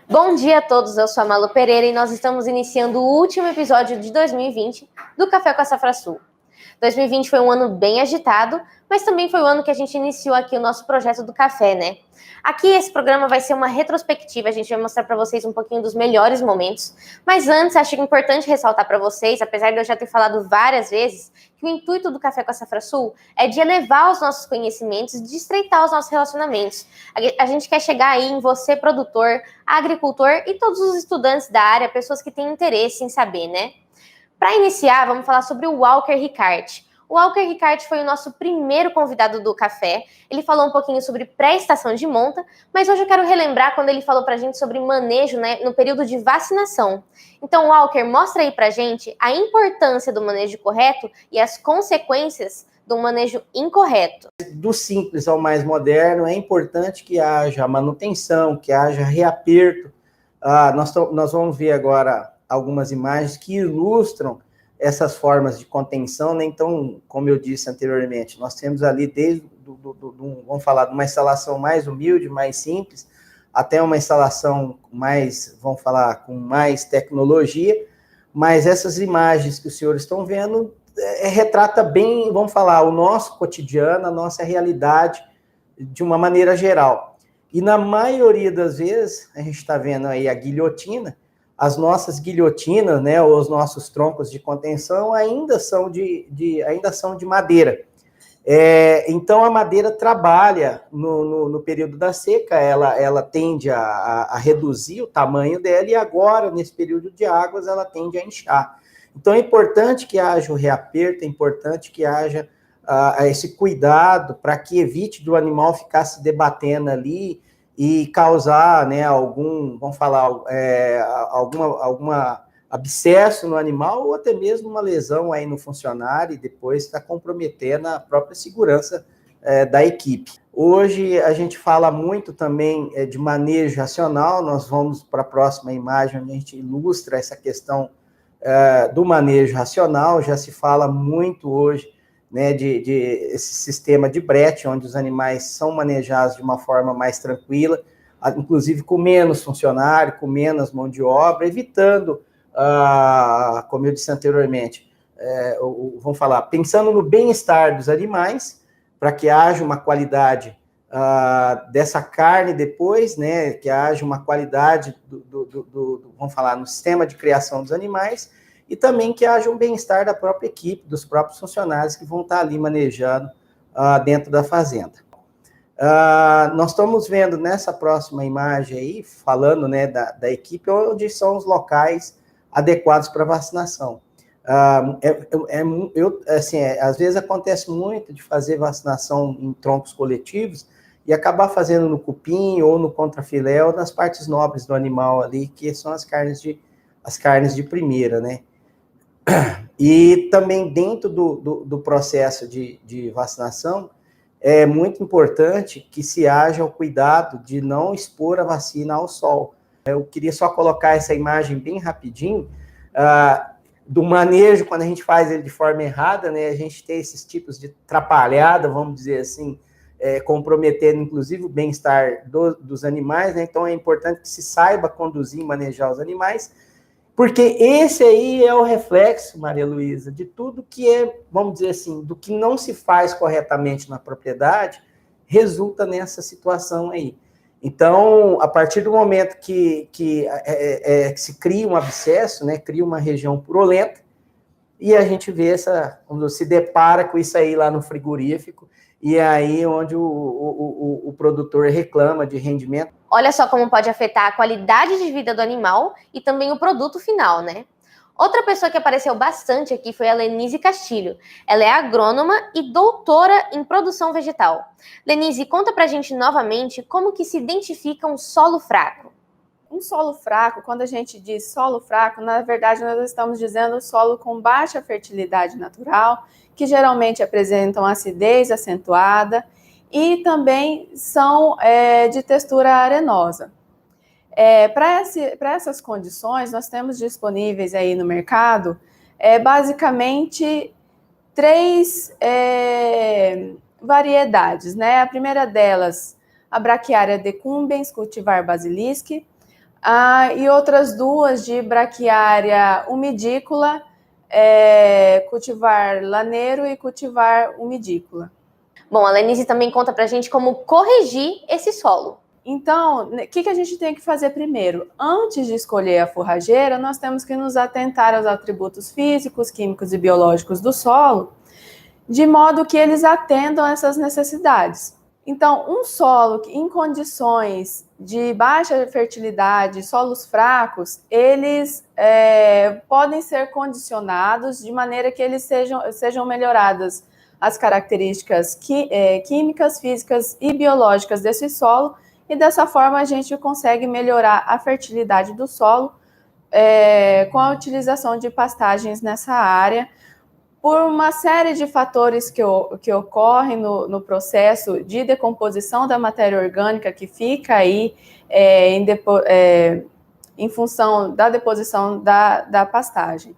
Bom dia a todos, eu sou a Malu Pereira e nós estamos iniciando o último episódio de 2020 do Café com a Safra Sul. 2020 foi um ano bem agitado, mas também foi o ano que a gente iniciou aqui o nosso projeto do café, né? Aqui esse programa vai ser uma retrospectiva, a gente vai mostrar para vocês um pouquinho dos melhores momentos, mas antes acho importante ressaltar para vocês, apesar de eu já ter falado várias vezes, que o intuito do Café com a Safra Sul é de elevar os nossos conhecimentos, de estreitar os nossos relacionamentos. A gente quer chegar aí em você, produtor, agricultor e todos os estudantes da área, pessoas que têm interesse em saber, né? Para iniciar, vamos falar sobre o Walker Ricart. O Walker Ricart foi o nosso primeiro convidado do café. Ele falou um pouquinho sobre pré-estação de monta, mas hoje eu quero relembrar quando ele falou para a gente sobre manejo, né, no período de vacinação. Então, Walker, mostra aí para a gente a importância do manejo correto e as consequências do manejo incorreto. Do simples ao mais moderno, é importante que haja manutenção, que haja reaperto. Nós vamos ver agora algumas imagens que ilustram essas formas de contenção, né? Então, como eu disse anteriormente, nós temos ali desde, vamos falar, de uma instalação mais humilde, mais simples, até uma instalação mais, vamos falar, com mais tecnologia, mas essas imagens que os senhores estão vendo retrata bem, vamos falar, o nosso cotidiano, a nossa realidade de uma maneira geral. E na maioria das vezes, a gente está vendo aí a guilhotina, as nossas guilhotinas, né, ou os nossos troncos de contenção ainda são de madeira. Então, a madeira trabalha no período da seca, ela tende a reduzir o tamanho dela, e agora, nesse período de águas, ela tende a inchar. Então, é importante que haja o reaperto, é importante que haja esse cuidado para que evite do animal ficar se debatendo ali e causar, né, vamos falar, alguma abscesso no animal ou até mesmo uma lesão aí no funcionário e depois está comprometendo a própria segurança da equipe. Hoje a gente fala muito também de manejo racional, nós vamos para a próxima imagem onde a gente ilustra essa questão do manejo racional. Já se fala muito hoje, né, de esse sistema de brete, onde os animais são manejados de uma forma mais tranquila, inclusive com menos funcionário, com menos mão de obra, evitando, como eu disse anteriormente, vamos falar, pensando no bem-estar dos animais, para que haja uma qualidade dessa carne depois, né, que haja uma qualidade vamos falar, no sistema de criação dos animais, e também que haja um bem-estar da própria equipe, dos próprios funcionários que vão estar ali manejando dentro da fazenda. Nós estamos vendo nessa próxima imagem aí, falando, né, da equipe, onde são os locais adequados para vacinação. Às vezes acontece muito de fazer vacinação em troncos coletivos e acabar fazendo no cupim ou no contrafilé ou nas partes nobres do animal ali, que são as carnes de primeira, né? E também dentro do processo de vacinação, é muito importante que se haja o cuidado de não expor a vacina ao sol. Eu queria só colocar essa imagem bem rapidinho, do manejo, quando a gente faz ele de forma errada, né, a gente tem esses tipos de atrapalhada, vamos dizer assim, comprometendo inclusive o bem-estar dos animais, né? Então é importante que se saiba conduzir e manejar os animais, porque esse aí é o reflexo, Maria Luísa, de tudo que vamos dizer assim, do que não se faz corretamente na propriedade, resulta nessa situação aí. Então, a partir do momento que se cria um abscesso, né, cria uma região purulenta, e a gente vê se depara com isso aí lá no frigorífico, e é aí onde o produtor reclama de rendimento. Olha só como pode afetar a qualidade de vida do animal e também o produto final, né? Outra pessoa que apareceu bastante aqui foi a Lenise Castilho. Ela é agrônoma e doutora em produção vegetal. Lenise, conta pra gente novamente como que se identifica um solo fraco. Um solo fraco, quando a gente diz solo fraco, na verdade nós estamos dizendo solo com baixa fertilidade natural, que geralmente apresentam acidez acentuada e também são de textura arenosa. Para essas condições, nós temos disponíveis aí no mercado basicamente 3 variedades, né? A primeira delas, a Braquiária decumbens cultivar basilisque. E outras 2 de braquiária umidícola, cultivar laneiro e cultivar umidícola. Bom, a Lenise também conta pra gente como corrigir esse solo. Então, o que a gente tem que fazer primeiro? Antes de escolher a forrageira, nós temos que nos atentar aos atributos físicos, químicos e biológicos do solo, de modo que eles atendam essas necessidades. Então, um solo em condições de baixa fertilidade, solos fracos, eles podem ser condicionados de maneira que eles sejam melhoradas as características químicas, físicas e biológicas desse solo, e dessa forma a gente consegue melhorar a fertilidade do solo com a utilização de pastagens nessa área, por uma série de fatores que ocorrem no processo de decomposição da matéria orgânica que fica aí em função da deposição da pastagem.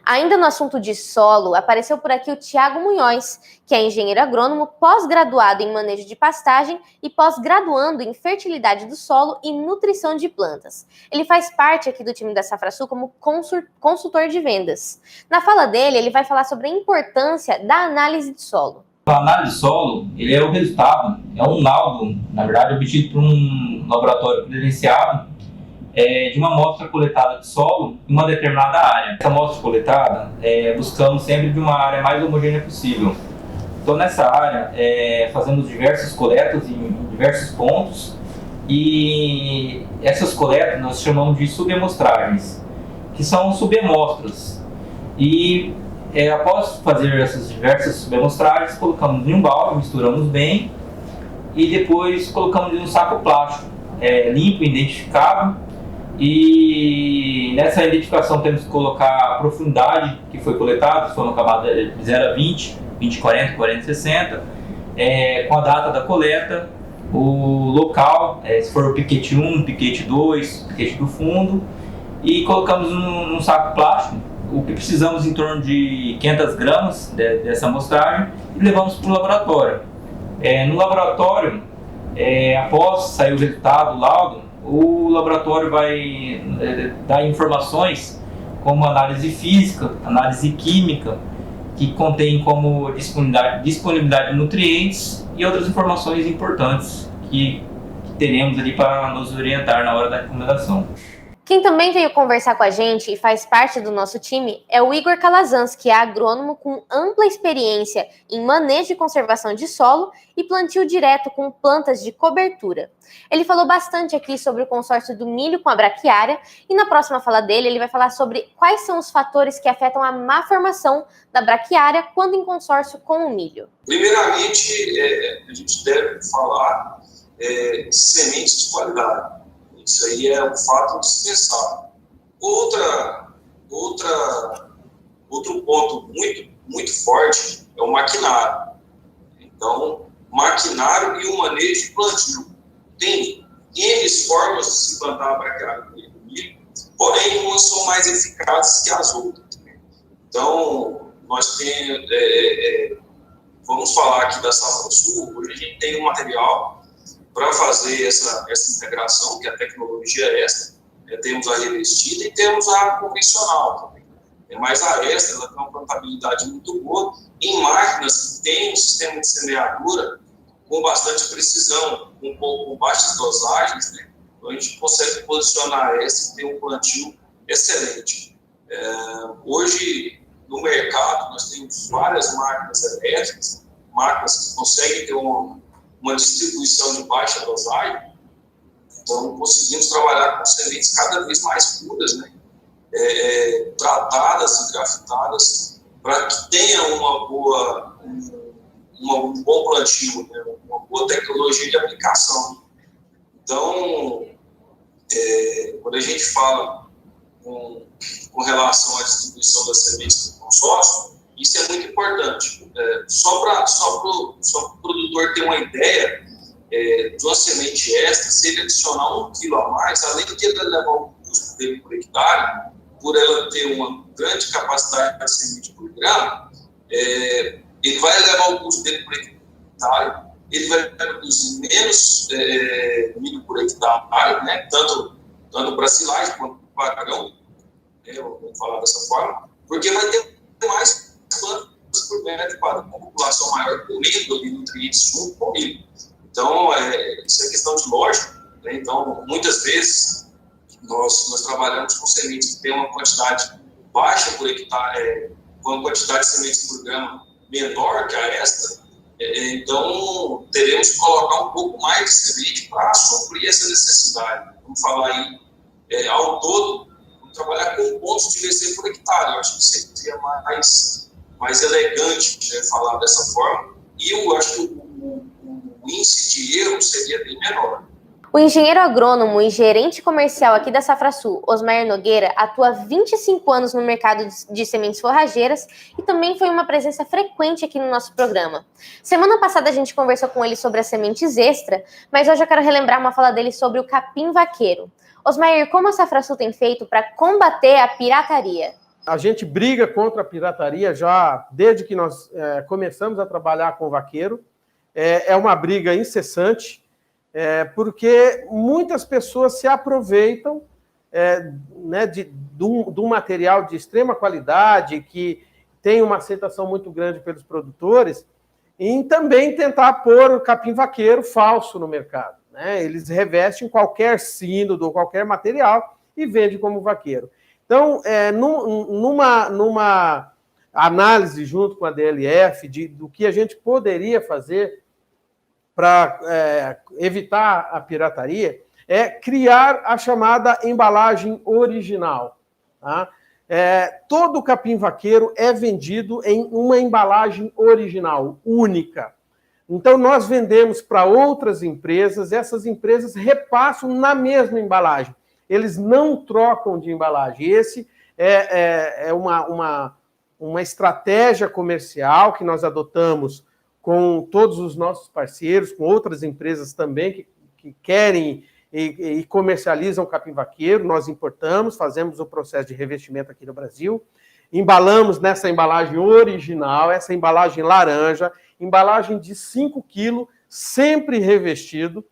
Ainda no assunto de solo, apareceu por aqui o Thiago Munhoz, que é engenheiro agrônomo, pós-graduado em manejo de pastagem e pós-graduando em fertilidade do solo e nutrição de plantas. Ele faz parte aqui do time da Safrasul como consultor de vendas. Na fala dele, ele vai falar sobre a importância da análise de solo. A análise de solo, ele é o resultado, é um laudo, na verdade, obtido por um laboratório credenciado, de uma amostra coletada de solo em uma determinada área. Essa amostra coletada, buscamos sempre de uma área mais homogênea possível. Então, nessa área, fazemos diversas coletas em diversos pontos, e essas coletas nós chamamos de subamostragens, que são subamostras. E após fazer essas diversas subamostragens, colocamos em um balde, misturamos bem, e depois colocamos em um saco plástico, limpo, identificado. E nessa identificação temos que colocar a profundidade que foi coletada, se for uma camada de 0 a 20, 20, 40, 40, 60, com a data da coleta, o local, se for o piquete 1, piquete 2, piquete do fundo, e colocamos num saco plástico o que precisamos, em torno de 500 gramas dessa amostragem, e levamos para o laboratório. No laboratório, após sair o resultado, o laudo, o laboratório vai dar informações como análise física, análise química, que contém como disponibilidade de nutrientes e outras informações importantes que teremos ali para nos orientar na hora da recomendação. Quem também veio conversar com a gente e faz parte do nosso time é o Igor Calazans, que é agrônomo com ampla experiência em manejo e conservação de solo e plantio direto com plantas de cobertura. Ele falou bastante aqui sobre o consórcio do milho com a braquiária, e na próxima fala dele ele vai falar sobre quais são os fatores que afetam a má formação da braquiária quando em consórcio com o milho. Primeiramente, a gente deve falar sementes de qualidade. Isso aí é um fato indispensável. Outro ponto muito forte é o maquinário. Então, maquinário e o manejo de plantio. Tem N formas de se plantar a braquiária do milho, porém, umas são mais eficazes que as outras. Então, nós temos, vamos falar aqui da Safrasul. Hoje a gente tem um material para fazer essa integração, que a tecnologia é essa. Temos a revestida e temos a convencional também. Mas a extra, ela tem uma plantabilidade muito boa em máquinas que têm um sistema de semeadura com bastante precisão, com baixas dosagens, né? Então a gente consegue posicionar essa e ter um plantio excelente. Hoje, no mercado, nós temos várias máquinas elétricas, máquinas que conseguem ter uma distribuição de baixa dosagem, então conseguimos trabalhar com sementes cada vez mais puras, né? Tratadas e grafitadas, para que tenha um bom plantio, né? Uma boa tecnologia de aplicação. Então, quando a gente fala com relação à distribuição das sementes do consórcio, isso é muito importante. Só para o produtor ter uma ideia de uma semente extra, se ele adicionar 1 quilo a mais, além de ele levar o custo dele por hectare, por ela ter uma grande capacidade de semente por grama, ele vai levar o custo dele por hectare, ele vai produzir menos milho por hectare, né? tanto tanto para silagem quanto para pagão, vamos falar dessa forma, porque vai ter mais plantas por metro para uma população maior comendo ali nutrientes junto com ele. Então, isso é questão de lógica, né? Então, muitas vezes, nós trabalhamos com sementes que têm uma quantidade baixa por hectare, com uma quantidade de sementes por grama menor que a esta, então teremos que colocar um pouco mais de semente para suprir essa necessidade. Vamos falar aí, ao todo, vamos trabalhar com pontos de VC por hectare. Eu acho que seria mais elegante, né, falar dessa forma, e eu acho que o índice de erro seria bem menor. O engenheiro agrônomo e gerente comercial aqui da Safrasul, Osmar Nogueira, atua há 25 anos no mercado de sementes forrageiras e também foi uma presença frequente aqui no nosso programa. Semana passada a gente conversou com ele sobre as sementes extra, mas hoje eu quero relembrar uma fala dele sobre o capim vaqueiro. Osmar, como a Safrasul tem feito para combater a pirataria? A gente briga contra a pirataria já desde que nós começamos a trabalhar com o vaqueiro. É uma briga incessante. Porque muitas pessoas se aproveitam né, de um material de extrema qualidade, que tem uma aceitação muito grande pelos produtores, e também tentar pôr o capim vaqueiro falso no mercado. Né? Eles revestem qualquer sínodo ou qualquer material e vendem como vaqueiro. Então, numa análise junto com a DLF do que a gente poderia fazer para evitar a pirataria, é criar a chamada embalagem original. Tá? Todo capim vaqueiro é vendido em uma embalagem original, única. Então, nós vendemos para outras empresas, essas empresas repassam na mesma embalagem. Eles não trocam de embalagem. Esse é uma estratégia comercial que nós adotamos com todos os nossos parceiros, com outras empresas também que querem e comercializam capim vaqueiro. Nós importamos, fazemos o processo de revestimento aqui no Brasil, embalamos nessa embalagem original, essa embalagem laranja, embalagem de 5 quilos, sempre revestido,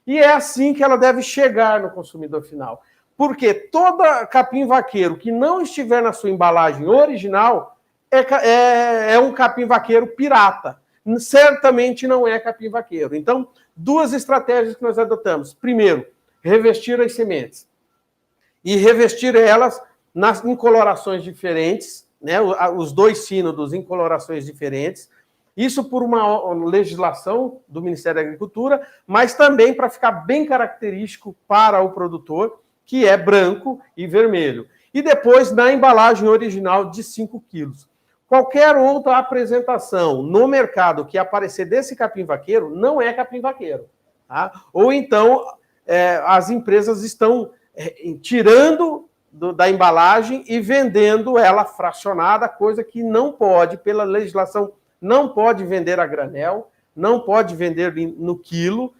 e é assim que ela deve chegar no consumidor final. Porque todo capim vaqueiro que não estiver na sua embalagem original é um capim vaqueiro pirata. Certamente não é capim vaqueiro. Então, 2 estratégias que nós adotamos. Primeiro, revestir as sementes. E revestir elas em colorações diferentes, né? Os 2 sínodos em colorações diferentes. Isso por uma legislação do Ministério da Agricultura, mas também para ficar bem característico para o produtor, que é branco e vermelho. E depois na embalagem original de 5 quilos. Qualquer outra apresentação no mercado que aparecer desse capim vaqueiro não é capim vaqueiro. Tá? Ou então as empresas estão tirando da embalagem e vendendo ela fracionada, coisa que não pode, pela legislação, não pode vender a granel, não pode vender no quilo,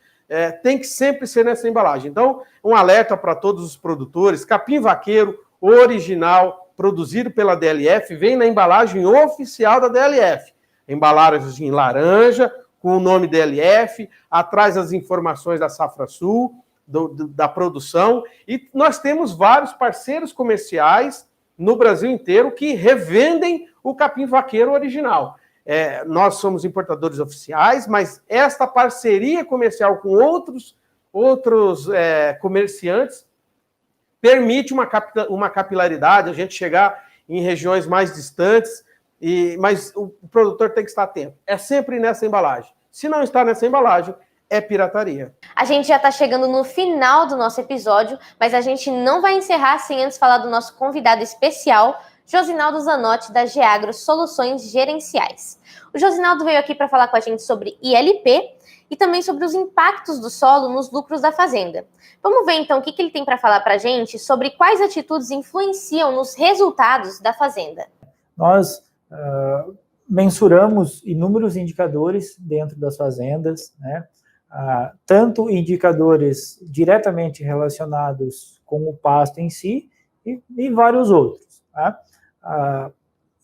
tem que sempre ser nessa embalagem. Então, um alerta para todos os produtores: capim vaqueiro original, produzido pela DLF, vem na embalagem oficial da DLF. Embalagem laranja, com o nome DLF, atrás as informações da Safrasul, da produção. E nós temos vários parceiros comerciais no Brasil inteiro que revendem o capim vaqueiro original. Nós somos importadores oficiais, mas esta parceria comercial com outros comerciantes permite uma capilaridade, a gente chegar em regiões mais distantes, mas o produtor tem que estar atento. É sempre nessa embalagem. Se não está nessa embalagem, é pirataria. A gente já está chegando no final do nosso episódio, mas a gente não vai encerrar sem antes falar do nosso convidado especial, Josinaldo Zanotti, da Geagro Soluções Gerenciais. O Josinaldo veio aqui para falar com a gente sobre ILP e também sobre os impactos do solo nos lucros da fazenda. Vamos ver, então, o que ele tem para falar para a gente sobre quais atitudes influenciam nos resultados da fazenda. Nós mensuramos inúmeros indicadores dentro das fazendas, né? Tanto indicadores diretamente relacionados com o pasto em si e vários outros. Tá?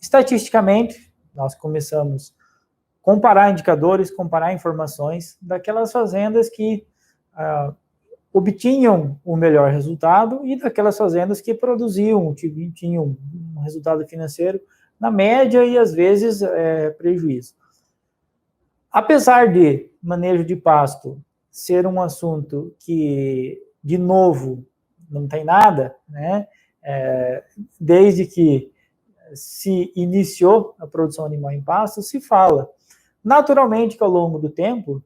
Estatisticamente, nós começamos a comparar indicadores, comparar informações daquelas fazendas que obtinham o melhor resultado e daquelas fazendas que produziam, tinham um resultado financeiro na média e às vezes prejuízo. Apesar de manejo de pasto ser um assunto que, de novo, não tem nada, né? Desde que se iniciou a produção animal em pasto, se fala. Naturalmente que ao longo do tempo,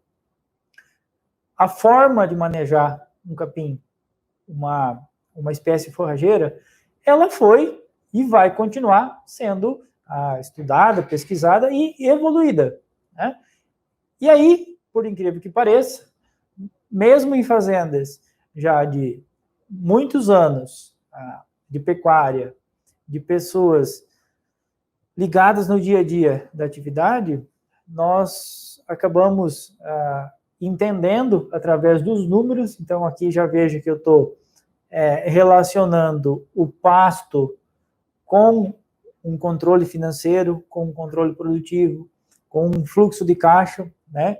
a forma de manejar um capim, uma espécie forrageira, ela foi e vai continuar sendo estudada, pesquisada e evoluída, né? E aí, por incrível que pareça, mesmo em fazendas já de muitos anos de pecuária, de pessoas ligadas no dia a dia da atividade, nós acabamos entendendo através dos números. Então aqui já vejo que eu estou relacionando o pasto com um controle financeiro, com um controle produtivo, com um fluxo de caixa, né?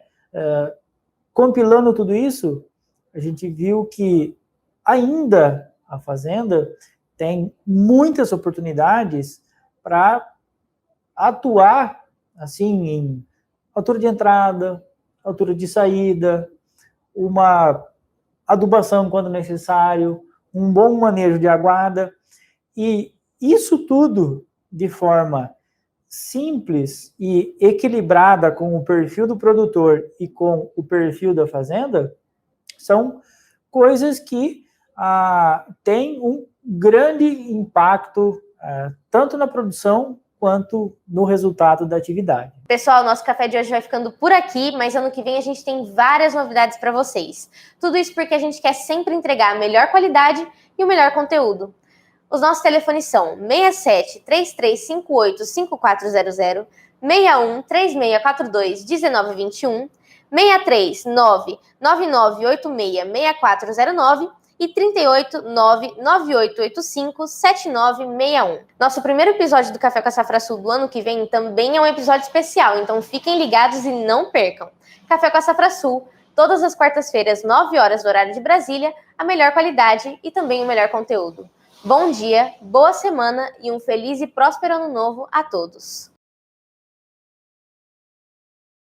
Compilando tudo isso, a gente viu que ainda a fazenda tem muitas oportunidades para atuar assim em altura de entrada, altura de saída, uma adubação quando necessário, um bom manejo de aguada, e isso tudo de forma simples e equilibrada com o perfil do produtor e com o perfil da fazenda, são coisas que têm um grande impacto tanto na produção quanto no resultado da atividade. Pessoal, nosso café de hoje vai ficando por aqui, mas ano que vem a gente tem várias novidades para vocês. Tudo isso porque a gente quer sempre entregar a melhor qualidade e o melhor conteúdo. Os nossos telefones são 67 3358 5400, 61 3642 1921, 63 99986 6409 e 38 99885 7961. Nosso primeiro episódio do Café com a Safra Sul do ano que vem também é um episódio especial, então fiquem ligados e não percam. Café com a Safra Sul, todas as quartas-feiras, 9 horas do horário de Brasília, a melhor qualidade e também o melhor conteúdo. Bom dia, boa semana e um feliz e próspero ano novo a todos.